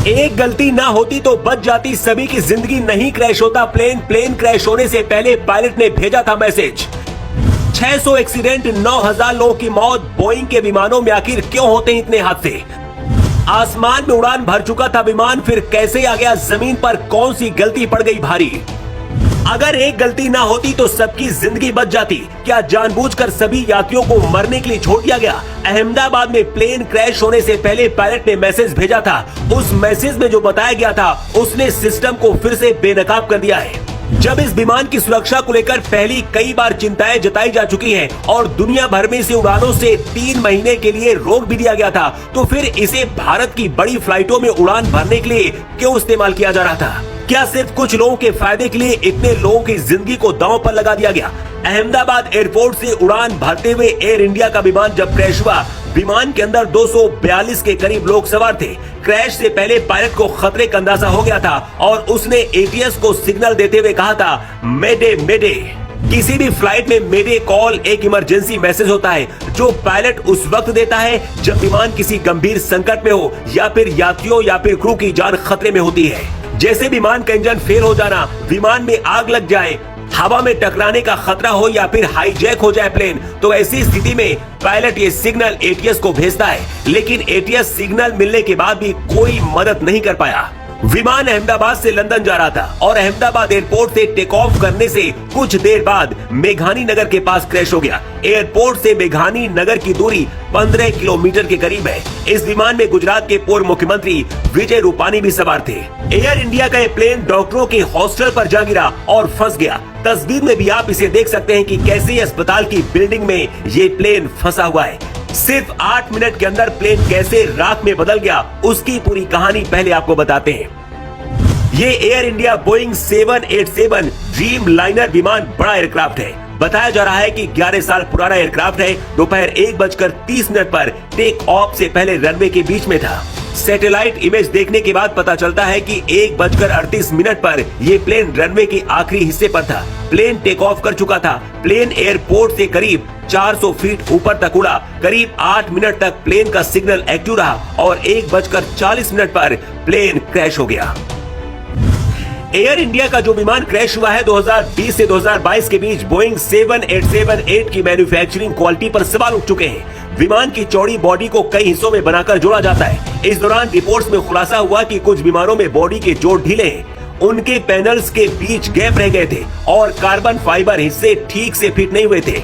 एक गलती ना होती तो बच जाती सभी की जिंदगी, नहीं क्रैश होता प्लेन। प्लेन क्रैश होने से पहले पायलट ने भेजा था मैसेज। 600 एक्सीडेंट, 9000 लोगों की मौत। बोइंग के विमानों में आखिर क्यों होते हैं इतने हादसे? आसमान में उड़ान भर चुका था विमान, फिर कैसे आ गया जमीन पर? कौन सी गलती पड़ गई भारी? अगर एक गलती ना होती तो सबकी जिंदगी बच जाती। क्या जानबूझकर सभी यात्रियों को मरने के लिए छोड़ दिया गया? अहमदाबाद में प्लेन क्रैश होने से पहले पायलट ने मैसेज भेजा था। उस मैसेज में जो बताया गया था उसने सिस्टम को फिर से बेनकाब कर दिया है। जब इस विमान की सुरक्षा को लेकर पहली कई बार चिंताएं जताई जा चुकी हैं और दुनिया भर में से उड़ानों से 3 महीने के लिए रोक भी दिया गया था, तो फिर इसे भारत की बड़ी फ्लाइटों में उड़ान भरने के लिए क्यों इस्तेमाल किया जा रहा था? क्या सिर्फ कुछ लोगों के फायदे के लिए इतने लोगों की जिंदगी को दांव पर लगा दिया गया? अहमदाबाद एयरपोर्ट से उड़ान भरते हुए एयर इंडिया का विमान जब क्रैश हुआ, विमान के अंदर 242 के करीब लोग सवार थे। क्रैश से पहले पायलट को खतरे का अंदाजा हो गया था और उसने एटीएस को सिग्नल देते हुए कहा था, मेडे मेडे। किसी भी फ्लाइट में मेडे कॉल एक इमरजेंसी मैसेज होता है जो पायलट उस वक्त देता है जब विमान किसी गंभीर संकट में हो या फिर यात्रियों या फिर क्रू की जान खतरे में होती है। जैसे विमान का इंजन फेल हो जाना, विमान में आग लग जाए, हवा में टकराने का खतरा हो या फिर हाईजैक हो जाए प्लेन, तो ऐसी स्थिति में पायलट ये सिग्नल एटीएस को भेजता है। लेकिन एटीएस सिग्नल मिलने के बाद भी कोई मदद नहीं कर पाया। विमान अहमदाबाद से लंदन जा रहा था और अहमदाबाद एयरपोर्ट से टेक ऑफ करने से कुछ देर बाद मेघानी नगर के पास क्रैश हो गया। एयरपोर्ट से मेघानी नगर की दूरी 15 किलोमीटर के करीब है। इस विमान में गुजरात के पूर्व मुख्यमंत्री विजय रूपानी भी सवार थे। एयर इंडिया का ये प्लेन डॉक्टरों के हॉस्टल पर जा गिरा और फंस गया। तस्वीर में भी आप इसे देख सकते हैं कि कैसे अस्पताल की बिल्डिंग में ये प्लेन फंसा हुआ है। सिर्फ 8 मिनट के अंदर प्लेन कैसे राख में बदल गया, उसकी पूरी कहानी पहले आपको बताते हैं। ये air India Boeing 787 dream liner विमान बड़ा एयरक्राफ्ट है। बताया जा रहा है कि 11 साल पुराना एयरक्राफ्ट है। दोपहर 1:30 पर टेक ऑफ से पहले रनवे के बीच में था। सैटेलाइट इमेज देखने के बाद पता चलता है कि 1:38 पर यह प्लेन रनवे के आखिरी हिस्से पर था। प्लेन टेक ऑफ कर चुका था। प्लेन एयरपोर्ट से करीब 400 फीट ऊपर तक उड़ा। करीब 8 मिनट तक प्लेन का सिग्नल एक्टिव रहा और 1:40 पर प्लेन क्रैश हो गया। एयर इंडिया का जो विमान क्रैश हुआ है 2020 से 2022 के बीच बोइंग 7878 की मैन्युफैक्चरिंग क्वालिटी पर सवाल उठ चुके हैं। विमान की चौड़ी बॉडी को कई हिस्सों में बनाकर जोड़ा जाता है। इस दौरान रिपोर्ट्स में खुलासा हुआ कि कुछ विमानों में बॉडी के जोड़ ढीले हैं, उनके पैनल्स के बीच गैप रह गए थे और कार्बन फाइबर हिस्से ठीक से फिट नहीं हुए थे।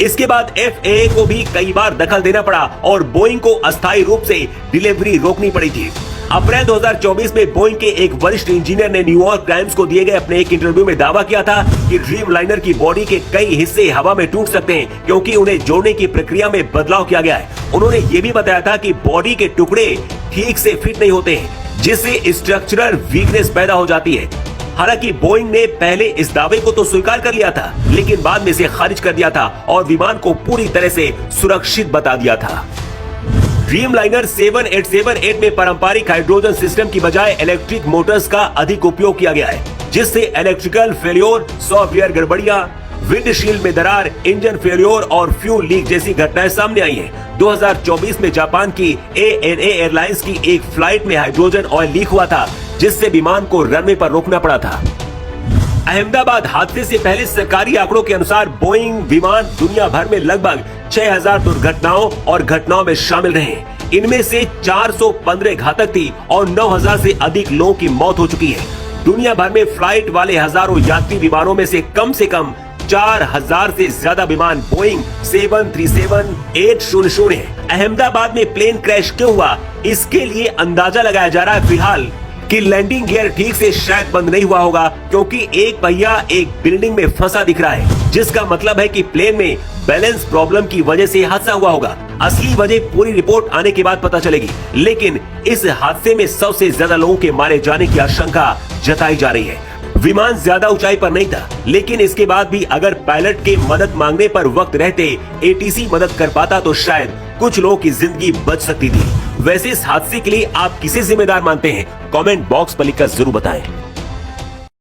इसके बाद FAA को भी कई बार दखल देना पड़ा और बोइंग को अस्थायी रूप से डिलीवरी रोकनी पड़ी थी। अप्रैल 2024 में बोइंग के एक वरिष्ठ इंजीनियर ने न्यूयॉर्क टाइम्स को दिए गए अपने एक इंटरव्यू में दावा किया था कि ड्रीम लाइनर की बॉडी के कई हिस्से हवा में टूट सकते हैं क्योंकि उन्हें जोड़ने की प्रक्रिया में बदलाव किया गया है। उन्होंने ये भी बताया था कि बॉडी के टुकड़े ठीक से फिट नहीं होते हैं, जिससे स्ट्रक्चरल वीकनेस पैदा हो जाती है। हालांकि बोइंग ने पहले इस दावे को तो स्वीकार कर लिया था, लेकिन बाद में इसे खारिज कर दिया था और विमान को पूरी तरह से सुरक्षित बता दिया था। ड्रीम लाइनर 7878 में पारंपरिक हाइड्रोजन सिस्टम की बजाय इलेक्ट्रिक मोटर्स का अधिक उपयोग किया गया है, जिससे इलेक्ट्रिकल फेल्योर, सॉफ्टवेयर गड़बड़ियां, विंडशील्ड में दरार, इंजन फेल्योर और फ्यूल लीक जैसी घटनाएं सामने आई हैं। 2024 में जापान की ANA एयरलाइंस की एक फ्लाइट में हाइड्रोजन ऑयल लीक हुआ था, जिससे विमान को रनवे पर रोकना पड़ा था। अहमदाबाद हादसे से पहले सरकारी आंकड़ों के अनुसार बोइंग विमान दुनिया भर में लगभग 6000 दुर्घटनाओं और घटनाओं में शामिल रहे। इनमें से 415 घातक थी और 9000 से अधिक लोगों की मौत हो चुकी है। दुनिया भर में फ्लाइट वाले हजारों यात्री विमानों में से कम 4000 से ज्यादा विमान बोइंग 737-800 है। अहमदाबाद में प्लेन क्रैश क्यों हुआ, इसके लिए अंदाजा लगाया जा रहा है फिलहाल कि लैंडिंग गियर ठीक से शायद बंद नहीं हुआ होगा, क्योंकि एक पहिया एक बिल्डिंग में फंसा दिख रहा है, जिसका मतलब है कि प्लेन में बैलेंस प्रॉब्लम की वजह से हादसा हुआ होगा। असली वजह पूरी रिपोर्ट आने के बाद पता चलेगी, लेकिन इस हादसे में सबसे ज्यादा लोगों के मारे जाने की आशंका जताई जा रही है। विमान ज्यादा ऊंचाई पर नहीं था, लेकिन इसके बाद भी अगर पायलट के मदद मांगने पर वक्त रहते ATC मदद कर पाता तो शायद कुछ लोगों की जिंदगी बच सकती थी। वैसे इस हादसे के लिए आप किसे जिम्मेदार मानते हैं? कमेंट बॉक्स पर लिखकर जरूर बताएं।